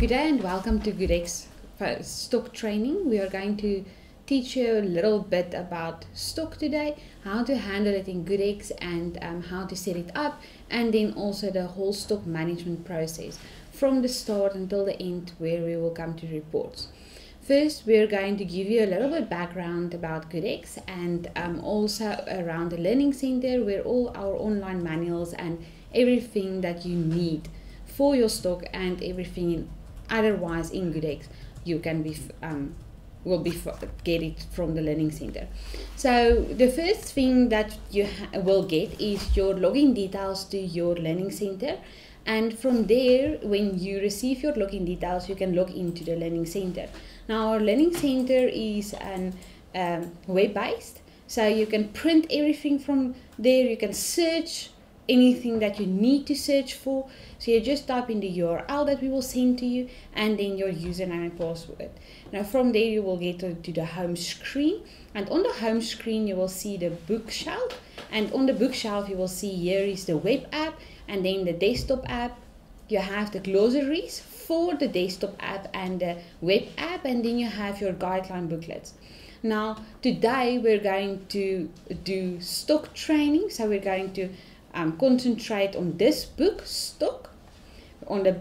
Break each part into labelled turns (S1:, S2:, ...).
S1: Good day and welcome to GoodX stock training. We are going to teach you a little bit about stock today, how to handle it in GoodX and how to set it up, and then also the whole stock management process from the start until the end where we will come to reports. First, we're going to give you a little bit background about GoodX and also around the Learning Center where all our online manuals and everything that you need for your stock and everything otherwise in GoodX you can be get it from the Learning Center. So the first thing that you will get is your login details to your Learning Center, and from there when you receive your login details you can log into the Learning Center. Now our Learning Center is an web-based, so you can print everything from there. You can search anything that you need to search for. So you just type in the URL that we will send to you and then your username and password. Now from there you will get to the home screen, and on the home screen you will see the bookshelf, and on the bookshelf you will see here is the web app and then the desktop app. You have the glossaries for the desktop app and the web app, and then you have your guideline booklets. Now today we're going to do stock training, so we're going to concentrate on this book, stock, on the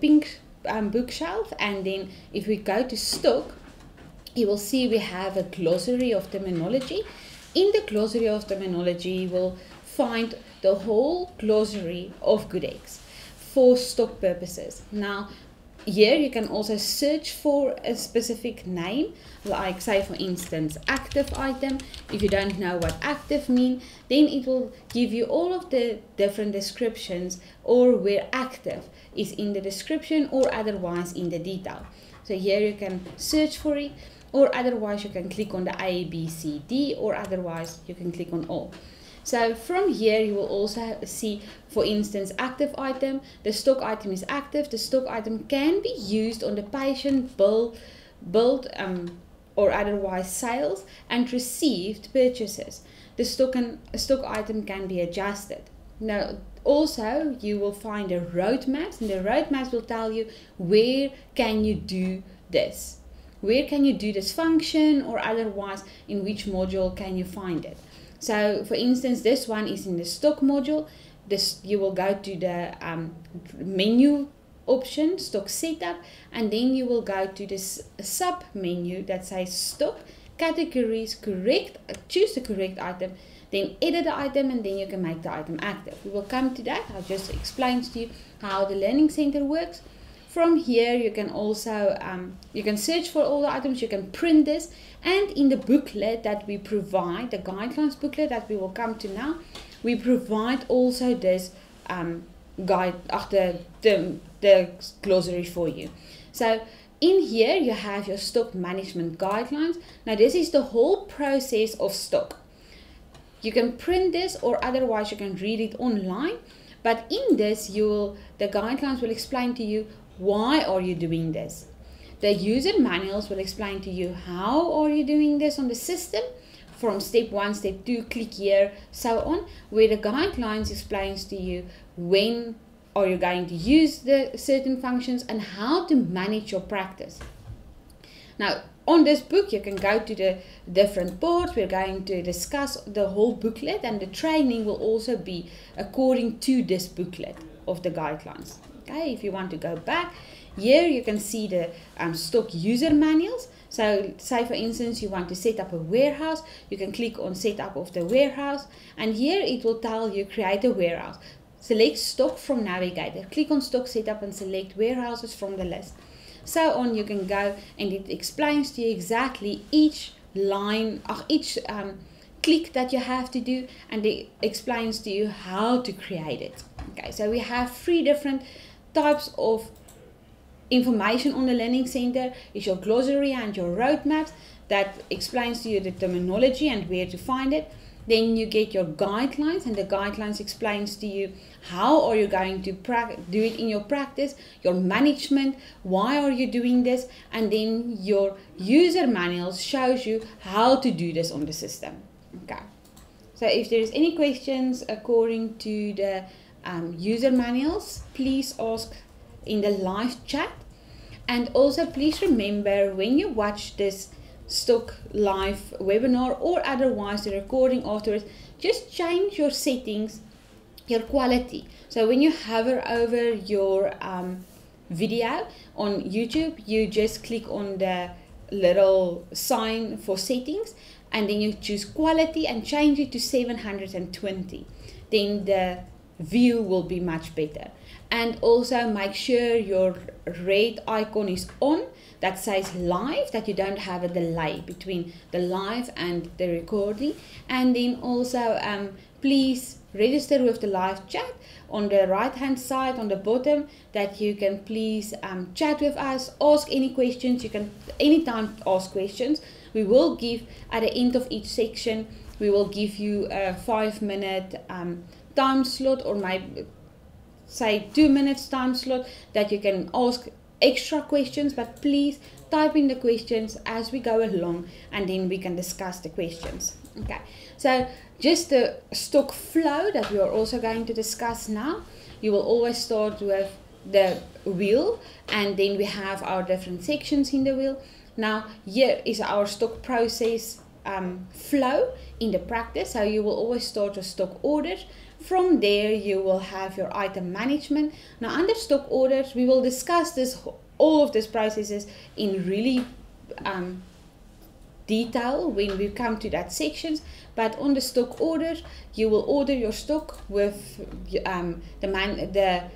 S1: pink bookshelf, and then if we go to stock you will see we have a glossary of terminology. In the glossary of terminology you will find the whole glossary of GoodX for stock purposes. Now here you can also search for a specific name, like say for instance active item. If you don't know what active mean, then it will give you all of the different descriptions, or where active is in the description or otherwise in the detail. So here you can search for it, or otherwise you can click on the A, B, C, D, or otherwise you can click on all. So from here you will also see, for instance, active item. The stock item is active. The stock item can be used on the patient bill, or otherwise sales and received purchases. The stock item can be adjusted. Now also you will find the roadmaps, and the roadmaps will tell you where can you do this. Where can you do this function, or otherwise in which module can you find it. So for instance this one is in the stock module. You will go to the menu option, stock setup, and then you will go to this sub menu that says stock, categories, correct, choose the correct item, then edit the item, and then you can make the item active. We will come to that. I'll just explain to you how the Learning Center works. From here you can also you can search for all the items, you can print this, and in the booklet that we provide, the guidelines booklet that we will come to now, we provide also this guide after the glossary for you. So in here you have your stock management guidelines. Now this is the whole process of stock. You can print this, or otherwise you can read it online, but in this the guidelines will explain to you why are you doing this. The user manuals will explain to you how are you doing this on the system, from step 1, step 2, click here, so on, where the guidelines explains to you when are you going to use the certain functions and how to manage your practice. Now on this book you can go to the different parts. We're going to discuss the whole booklet, and the training will also be according to this booklet of the guidelines. Okay, if you want to go back, here you can see the stock user manuals. So say for instance you want to set up a warehouse, you can click on setup of the warehouse, and here it will tell you create a warehouse. Select stock from navigator, click on stock setup and select warehouses from the list. So on you can go, and it explains to you exactly each line, each click that you have to do, and it explains to you how to create it. Okay, so we have 3 different types of information on the Learning Center. Is your glossary and your roadmaps that explains to you the terminology and where to find it. Then you get your guidelines, and the guidelines explains to you how are you going to do it in your practice, your management, why are you doing this, and then your user manuals shows you how to do this on the system. Okay, so if there is any questions according to the user manuals, please ask in the live chat. And also please remember, when you watch this stock live webinar or otherwise the recording afterwards, just change your settings, your quality. So when you hover over your video on YouTube, you just click on the little sign for settings, and then you choose quality and change it to 720. Then the view will be much better. And also make sure your red icon is on that says live, that you don't have a delay between the live and the recording. And then also please register with the live chat on the right hand side on the bottom, that you can please chat with us, ask any questions. You can anytime ask questions. We will give at the end of each section, we will give you a 5-minute time slot, or maybe say 2 minutes time slot, that you can ask extra questions. But please type in the questions as we go along, and then we can discuss the questions. Okay, so just the stock flow that we are also going to discuss now. You will always start with the wheel, and then we have our different sections in the wheel. Now here is our stock process flow in the practice. So you will always start with stock orders. From there you will have your item management. Now under stock orders, we will discuss this, all of these processes in really detail when we come to that sections. But on the stock orders, you will order your stock with the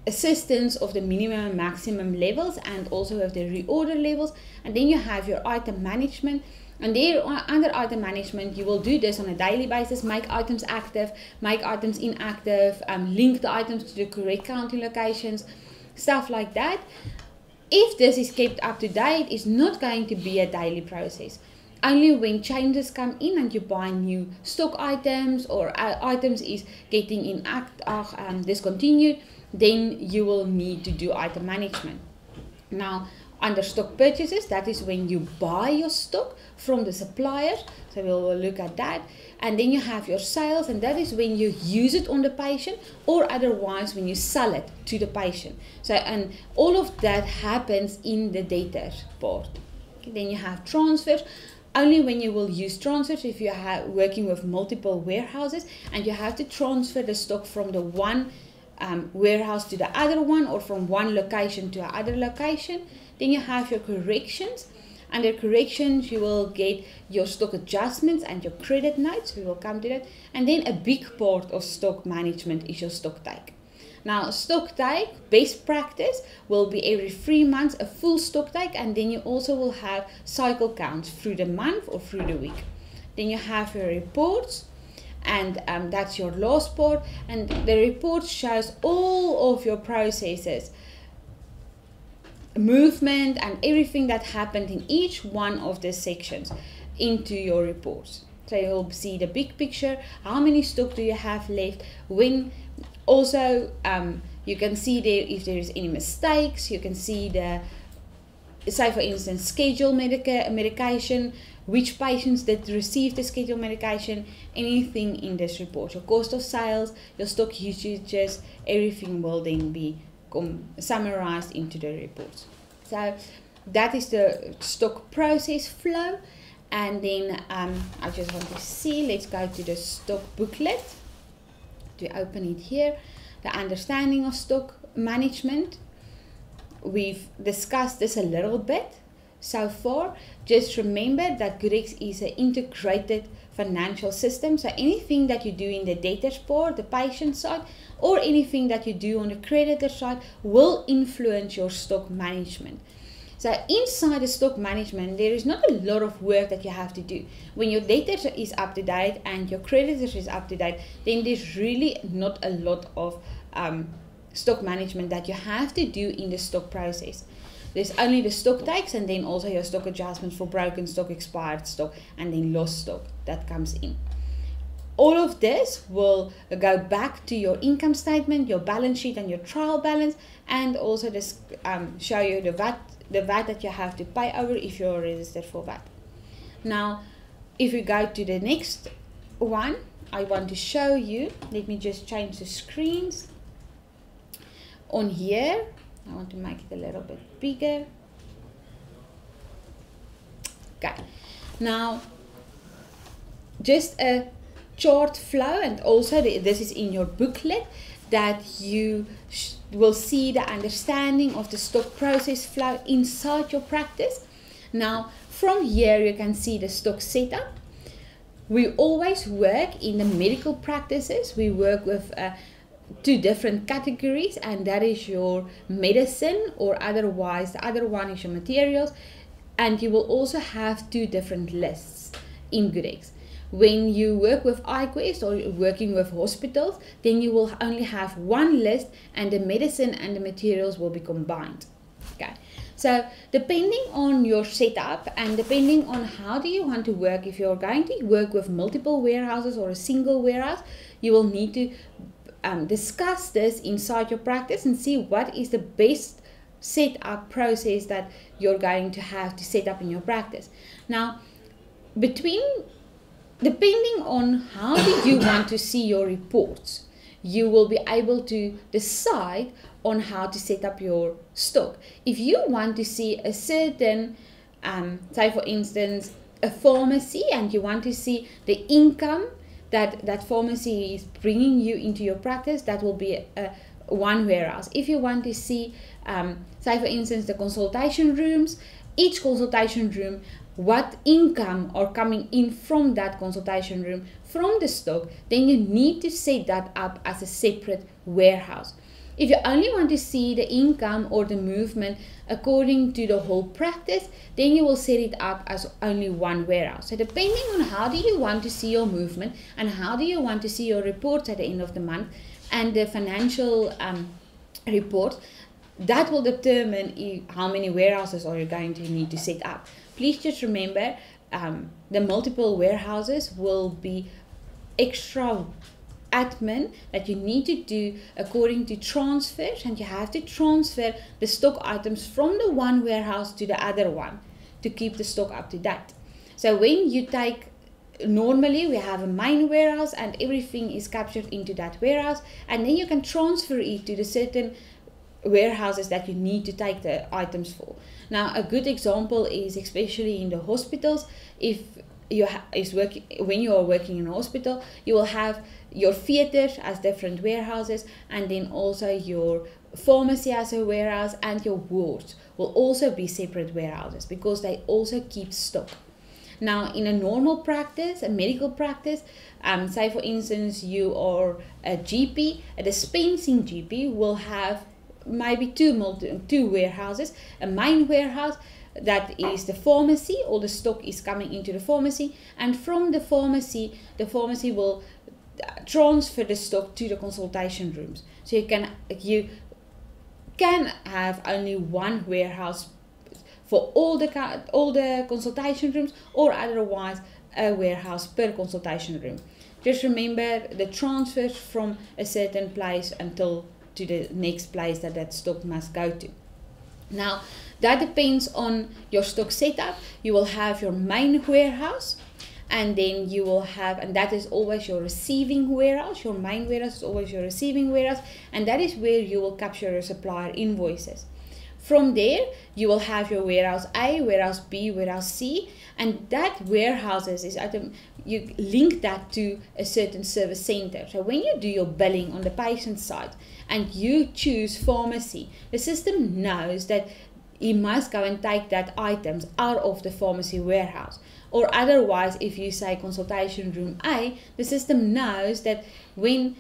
S1: assistance of the minimum and maximum levels, and also of the reorder levels. And then you have your item management, and there under item management you will do this on a daily basis: make items active, make items inactive, link the items to the correct counting locations, stuff like that. If this is kept up to date, it's not going to be a daily process. Only when changes come in and you buy new stock items, or items is getting discontinued, then you will need to do item management. Now under stock purchases, that is when you buy your stock from the suppliers, so we will look at that. And then you have your sales, and that is when you use it on the patient, or otherwise when you sell it to the patient. So, and all of that happens in the data part. Okay, then you have transfers. Only when you will use transfers if you are working with multiple warehouses and you have to transfer the stock from the one warehouse to the other one, or from one location to another location. Then you have your corrections. Under corrections, you will get your stock adjustments and your credit notes. We will come to that. And then a big part of stock management is your stock take. Now, stock take, best practice will be every 3 months, a full stock take, and then you also will have cycle counts through the month or through the week. Then you have your reports, and that's your last part. And the report shows all of your processes, movement, and everything that happened in each one of the sections into your reports. So you'll see the big picture, how many stock do you have left, when. Also, you can see there if there is any mistakes. You can see the, say for instance, scheduled medication, which patients did receive the scheduled medication, anything in this report. Your cost of sales, your stock usages, everything will then be summarized into the reports. So that is the stock process flow. And then I just want to see, let's go to the stock booklet. To open it here, the understanding of stock management. We've discussed this a little bit so far. Just remember that GoodX is an integrated financial system. So anything that you do in the debtor part, the patient side, or anything that you do on the creditor side will influence your stock management. So inside the stock management, there is not a lot of work that you have to do. When your data is up to date and your creditors is up to date, then there's really not a lot of stock management that you have to do in the stock process. There's only the stock takes, and then also your stock adjustments for broken stock, expired stock, and then lost stock that comes in. All of this will go back to your income statement, your balance sheet, and your trial balance, and also this show you the VAT that you have to pay over if you're registered for VAT. Now, if we go to the next one, I want to show you, let me just change the screens. on here, I want to make it a little bit bigger. Okay, now just a chart flow, and also this is in your booklet, that you will see the understanding of the stock process flow inside your practice. Now from here you can see the stock setup. We always work in the medical practices, we work with two different categories, and that is your medicine, or otherwise the other one is your materials, and you will also have two different lists in GoodX. When you work with iQuest or working with hospitals, then you will only have one list, and the medicine and the materials will be combined. Okay, so depending on your setup and depending on how do you want to work, if you're going to work with multiple warehouses or a single warehouse, you will need to discuss this inside your practice and see what is the best setup process that you're going to have to set up in your practice. Now, depending on how do you want to see your reports, you will be able to decide on how to set up your stock. If you want to see a certain, say for instance, a pharmacy, and you want to see the income that pharmacy is bringing you into your practice, that will be one warehouse. If you want to see, say for instance, the consultation rooms, each consultation room, what income are coming in from that consultation room, from the stock, then you need to set that up as a separate warehouse. If you only want to see the income or the movement according to the whole practice, then you will set it up as only one warehouse. So depending on how do you want to see your movement and how do you want to see your reports at the end of the month and the financial report, that will determine how many warehouses are you going to need to set up. Please just remember, the multiple warehouses will be extra admin that you need to do according to transfers, and you have to transfer the stock items from the one warehouse to the other one to keep the stock up to date. So when you take, normally we have a main warehouse and everything is captured into that warehouse, and then you can transfer it to the certain warehouses that you need to take the items for. Now a good example is, especially in the hospitals, if you when you are working in a hospital, you will have your theaters as different warehouses, and then also your pharmacy as a warehouse, and your wards will also be separate warehouses because they also keep stock. Now in a normal practice, a medical practice, say for instance you are a GP, a dispensing GP will have maybe two warehouses, a main warehouse that is the pharmacy, all the stock is coming into the pharmacy, and from the pharmacy will transfer the stock to the consultation rooms. So you can have only one warehouse for all the consultation rooms, or otherwise a warehouse per consultation room. Just remember the transfers from a certain place until to the next place that stock must go to. Now that depends on your stock setup. You will have your main warehouse, and then you will have, and that is always your receiving warehouse. Your main warehouse is always your receiving warehouse, and that is where you will capture your supplier invoices. From there you will have your warehouse A, warehouse B, warehouse C, and that warehouses is you link that to a certain service center. So when you do your billing on the patient side and you choose pharmacy, the system knows that you must go and take that items out of the pharmacy warehouse. Or otherwise, if you say consultation room A, the system knows that when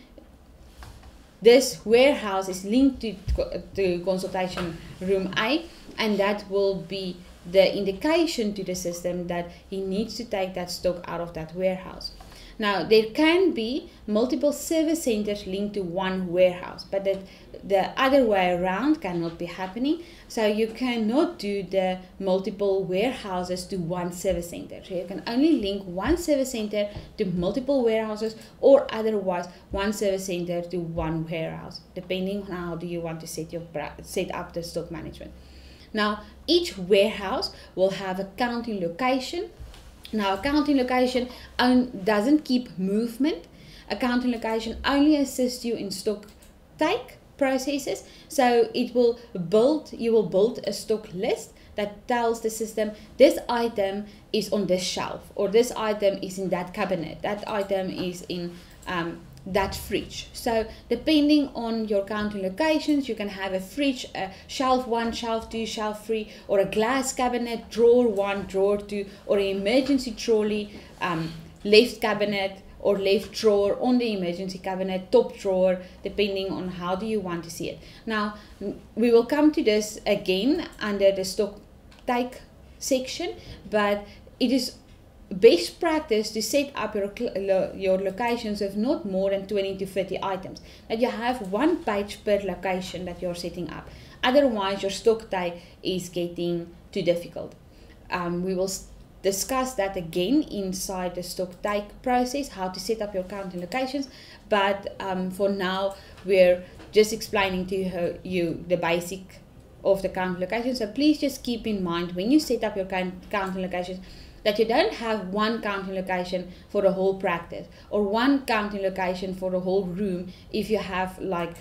S1: this warehouse is linked to consultation room A, and that will be the indication to the system that he needs to take that stock out of that warehouse. Now there can be multiple service centers linked to one warehouse, but the other way around cannot be happening. So you cannot do the multiple warehouses to one service center. So you can only link one service center to multiple warehouses, or otherwise one service center to one warehouse, depending on how do you want to set up the stock management. Now each warehouse will have a counting location. Now a counting location doesn't keep movement. A counting location only assists you in stock take processes. So it will you will build a stock list that tells the system this item is on this shelf, or this item is in that cabinet, that item is in that fridge. So depending on your counting locations, you can have a fridge, a shelf 1, shelf 2, shelf 3, or a glass cabinet, drawer 1, drawer 2, or an emergency trolley, left cabinet or left drawer on the emergency cabinet, top drawer, depending on how do you want to see it. Now we will come to this again under the stock take section, but it is best practice to set up your locations of not more than 20 to 30 items, that you have one page per location that you're setting up. Otherwise your stock take is getting too difficult. We will discuss that again inside the stock take process, how to set up your counting locations, but for now we're just explaining to you the basic of the counting location. So please just keep in mind when you set up your counting locations that you don't have one counting location for the whole practice, or one counting location for the whole room if you have like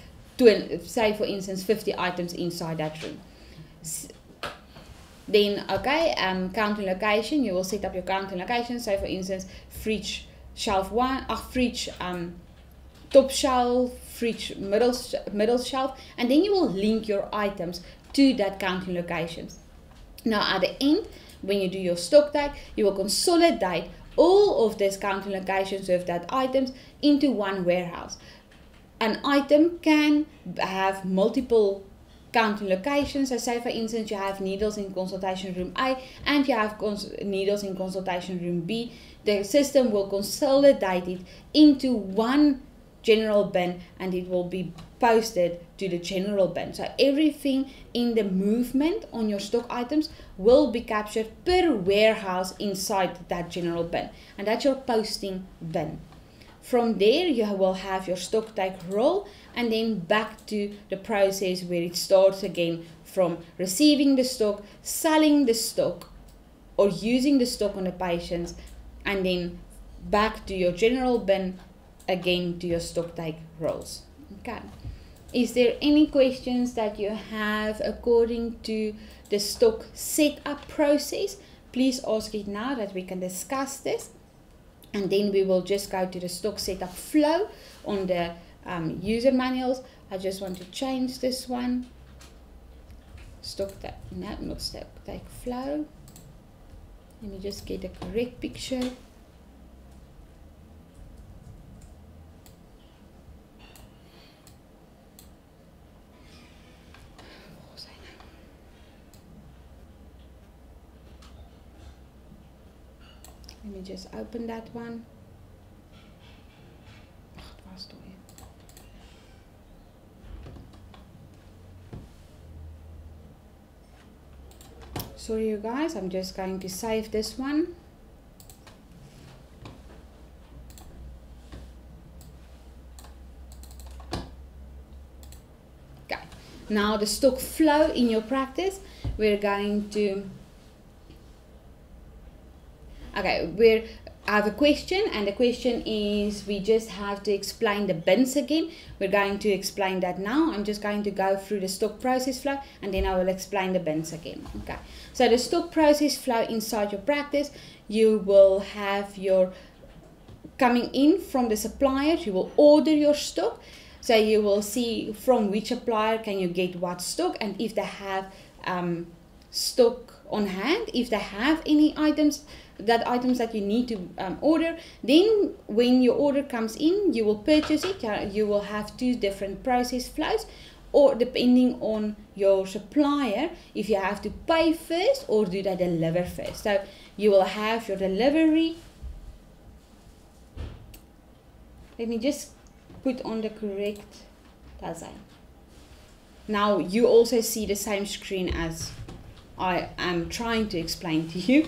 S1: say for instance 50 items inside that room. Then counting location, you will set up your counting location. So for instance fridge shelf 1, fridge top shelf, fridge middle shelf, and then you will link your items to that counting locations. Now at the end, when you do your stock take, you will consolidate all of these counting locations of that items into one warehouse. An item can have multiple counting locations. So say for instance you have needles in consultation room A and you have needles in consultation room B. The system will consolidate it into one general bin and it will be posted to the general bin. So everything in the movement on your stock items will be captured per warehouse inside that general bin, and that's your posting bin. From there you will have your stock take roll, and then back to the process where it starts again from receiving the stock, selling the stock or using the stock on the patients, and then back to your general bin again to your stock take rolls. Okay. Is there any questions that you have according to the stock setup process? Please ask it now that we can discuss this. And then we will just go to the stock setup flow on the user manuals. I just want to change this one. Stock take, no, not stock take flow. Let me just get a correct picture. Let me just open that one. Sorry you guys, I'm just going to save this one. Okay, now the stock flow in your practice, we're going to I have a question, and the question is, we just have to explain the bins again. We're going to explain that now. I'm just going to go through the stock process flow and then I will explain the bins again. Okay, so the stock process flow inside your practice, you will have your coming in from the suppliers. You will order your stock, so you will see from which supplier can you get what stock, and if they have stock on hand, if they have any items that you need to order. Then when your order comes in, you will purchase it. You will have two different process flows, or depending on your supplier, if you have to pay first or do they deliver first. So you will have your delivery. Let me just put on the correct design. Now you also see the same screen as I am trying to explain to you.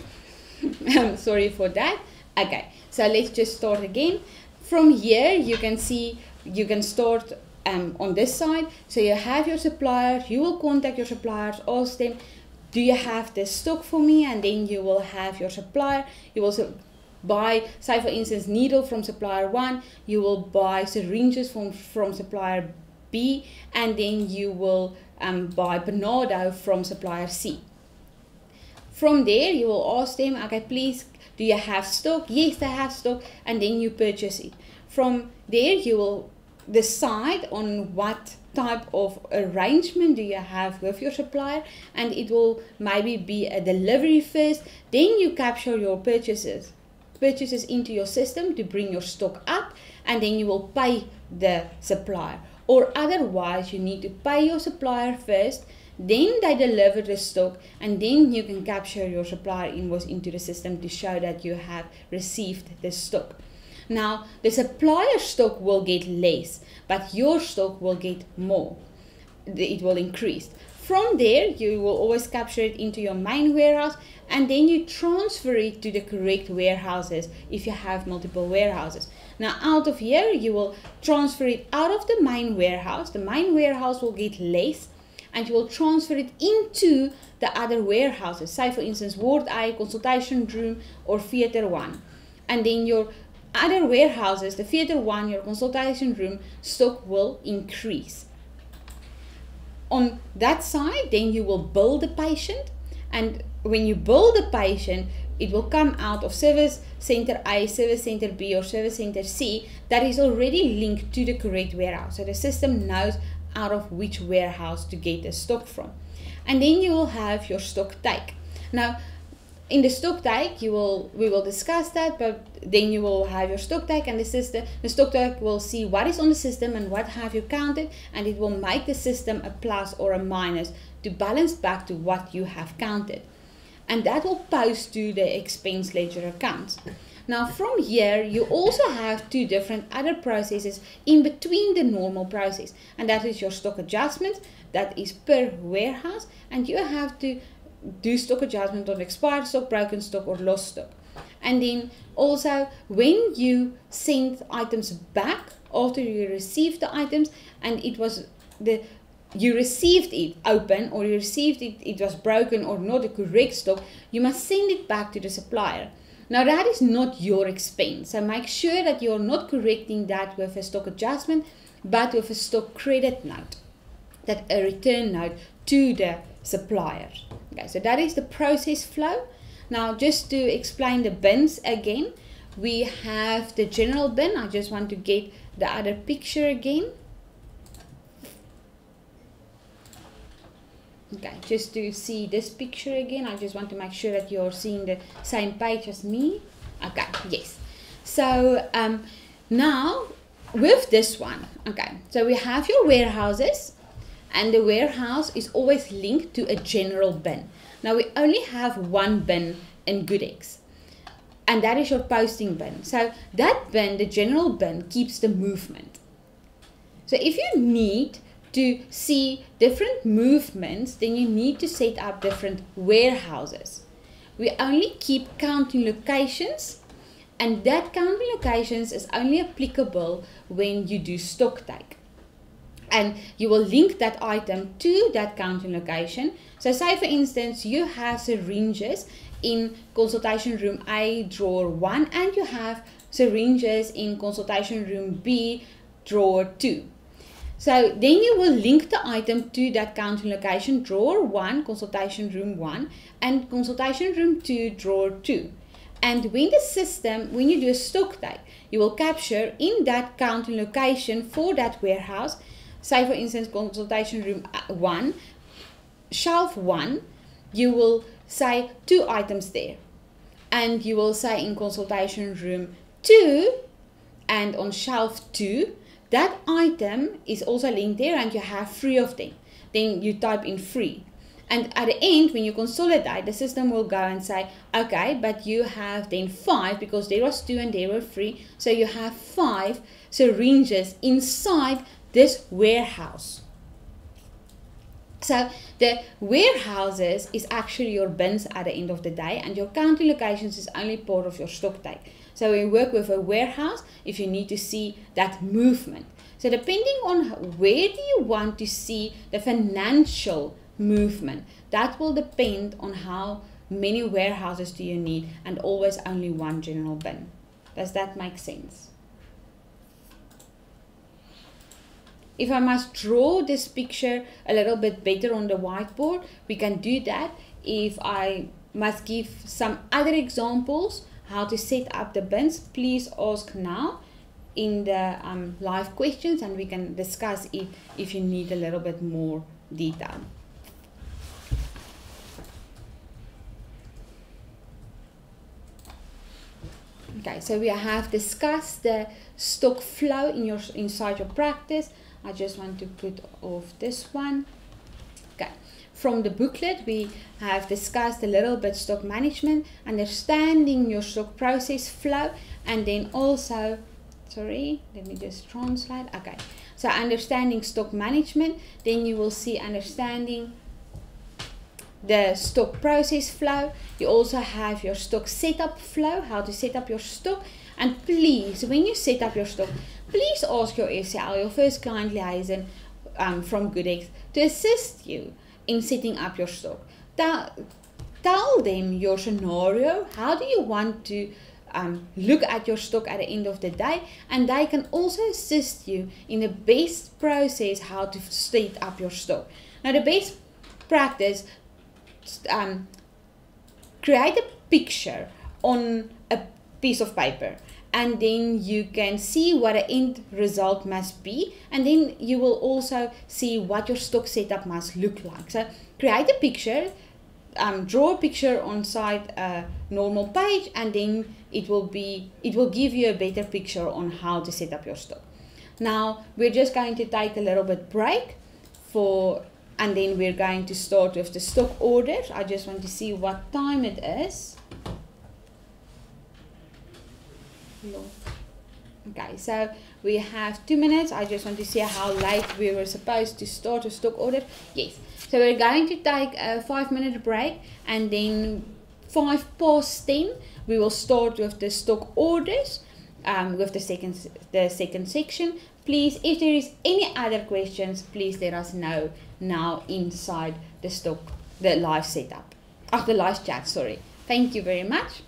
S1: I'm sorry for that. Okay, so let's just start again. From here you can see, you can start on this side. So you have your suppliers, you will contact your suppliers, ask them, do you have this stock for me? And then you will have your supplier. You will buy, say for instance, needle from supplier 1, you will buy syringes from supplier B, and then you will buy Bernardo from supplier C. From there, you will ask them, okay, please, do you have stock? Yes, they have stock, and then you purchase it. From there, you will decide on what type of arrangement do you have with your supplier, and it will maybe be a delivery first, then you capture your purchases into your system to bring your stock up, and then you will pay the supplier. Or otherwise, you need to pay your supplier first, then they deliver the stock, and then you can capture your supplier invoice into the system to show that you have received the stock. Now, the supplier stock will get less, but your stock will get more. It will increase. From there, you will always capture it into your main warehouse, and then you transfer it to the correct warehouses if you have multiple warehouses. Now, out of here, you will transfer it out of the main warehouse. The main warehouse will get less, and you will transfer it into the other warehouses. Say, for instance, Ward A, Consultation Room, or Theatre 1. And then your other warehouses, the Theatre 1, your Consultation Room, stock will increase. On that side, then you will bill the patient, and when you bill the patient, it will come out of Service Center A, Service Center B, or Service Center C that is already linked to the correct warehouse. So the system knows out of which warehouse to get the stock from. And then you will have your stock take. Now, in the stock take, we will discuss that, but then you will have your stock take, and the stock take will see what is on the system and what have you counted, and it will make the system a plus or a minus to balance back to what you have counted. And that will post to the expense ledger accounts. Now, from here, you also have two different other processes in between the normal process, and that is your stock adjustment, that is per warehouse, and you have to do stock adjustment on expired stock, broken stock, or lost stock. And then also, when you send items back after you received the items, and you received it open, or you received it was broken or not the correct stock, you must send it back to the supplier. Now, that is not your expense, so make sure that you are not correcting that with a stock adjustment, but with a stock credit note, that a return note to the supplier. Okay, so that is the process flow. Now, just to explain the bins again, we have the general bin. I just want to get the other picture again. Okay, just to see this picture again, I just want to make sure that you're seeing the same page as me. Okay, yes. So now with this one, okay, so we have your warehouses, and the warehouse is always linked to a general bin. Now, we only have one bin in GoodX, and that is your posting bin. So that bin, the general bin, keeps the movement. So if you need to see different movements, then you need to set up different warehouses. We only keep counting locations, and that counting locations is only applicable when you do stock take. And you will link that item to that counting location. So say, for instance, you have syringes in Consultation Room A, drawer 1, and you have syringes in Consultation Room B, drawer 2. So then you will link the item to that counting location, drawer 1, Consultation Room 1, and Consultation Room 2, drawer 2. And when you do a stock take, you will capture in that counting location for that warehouse. Say, for instance, Consultation Room 1, shelf 1, you will say 2 items there. And you will say in Consultation Room 2, and on shelf 2, that item is also linked there, and you have 3 of them. Then you type in 3. And at the end, when you consolidate, the system will go and say, okay, but you have then 5, because there was 2 and there were 3. So you have 5 syringes inside this warehouse. So the warehouses is actually your bins at the end of the day, and your counting locations is only part of your stock take. So we work with a warehouse if you need to see that movement. So depending on where do you want to see the financial movement, that will depend on how many warehouses do you need, and always only one general bin. Does that make sense? If I must draw this picture a little bit better on the whiteboard, we can do that. If I must give some other examples how to set up the bins, please ask now in the live questions, and we can discuss it if you need a little bit more detail. Okay, so we have discussed the stock flow inside your practice. I just want to put off this one. Okay, from the booklet we have discussed a little bit stock management, understanding your stock process flow, and then also, sorry, let me just translate. Okay, so understanding stock management, then you will see understanding the stock process flow. You also have your stock setup flow, how to set up your stock. And please, when you set up your stock, please ask your FCL, your first client liaison from GoodX, to assist you in setting up your stock. Tell them your scenario. How do you want to look at your stock at the end of the day, and they can also assist you in the best process how to set up your stock. Now, the best practice, create a picture on a piece of paper, and then you can see what the end result must be, and then you will also see what your stock setup must look like. So create a picture, draw a picture on side a normal page, and then it will give you a better picture on how to set up your stock. Now we're just going to take a little bit break and then we're going to start with the stock orders. I just want to see what time it is. Okay, so we have 2 minutes. I just want to see how late we were supposed to start a stock order. Yes, so we're going to take a 5-minute break, and then 10:05 we will start with the stock orders, with the second section. Please, if there is any other questions, please let us know now inside the live setup, the live chat, sorry. Thank you very much.